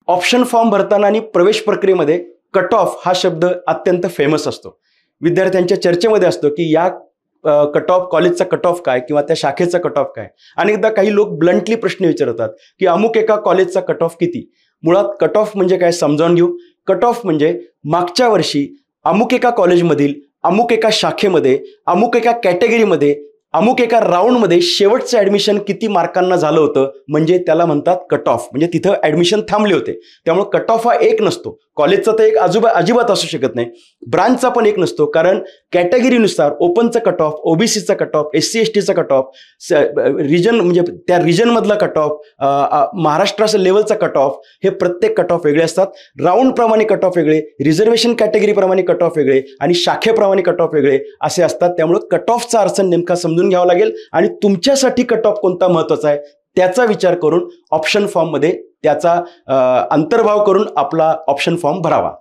Option form भरताना आणि प्रवेश प्रक्रियेमध्ये कट ऑफ हा शब्द अत्यंत फेमस असतो. विद्यार्थ्यांच्या चर्चेमध्ये असतो की या कट ऑफ कॉलेजचा कट ऑफ काय किंवा त्या शाखेचा कट ऑफ काय. अनेकदा काही लोक ब्लंटली प्रश्न विचारतात की अमुक एका कॉलेजचा कट ऑफ किती. मुळात कट ऑफ म्हणजे काय समजावून घेऊ. कट ऑफ म्हणजे मागच्या वर्षी अमुक एका कॉलेजमधील अमुक एका शाखेमध्ये अमुक एका कॅटेगरीमध्ये अमुक एका राऊंडमध्ये शेवटचं ॲडमिशन किती मार्कांना झालं होतं म्हणजे त्याला म्हणतात कट ऑफ. म्हणजे तिथं ॲडमिशन थांबले होते. त्यामुळे कट ऑफ हा एक नसतो. कॉलेजचा तर एक अजिबात असू शकत नाही. ब्रांचचा पण एक नसतो, कारण कॅटेगरीनुसार ओपनचा कट ऑफ, ओबीसीचा कट ऑफ, SC STचा कट ऑफ, रिजन म्हणजे त्या रिजनमधला कट ऑफ, महाराष्ट्राचं लेवलचा कट ऑफ, हे प्रत्येक कट ऑफ वेगळे असतात. राऊंडप्रमाणे कट ऑफ वेगळे, रिझर्वेशन कॅटेगरीप्रमाणे कट ऑफ वेगळे आणि शाखेप्रमाणे कट ऑफ वेगळे असे असतात. त्यामुळे कट ऑफचा अर्थ नेमका समजून घ्यावा लागेल आणि तुमच्यासाठी कट ऑफ कोणता महत्त्वाचा आहे त्याचा विचार करून ऑप्शन फॉर्ममध्ये त्याचा अंतर्भाव करून आपला ऑप्शन फॉर्म भरावा.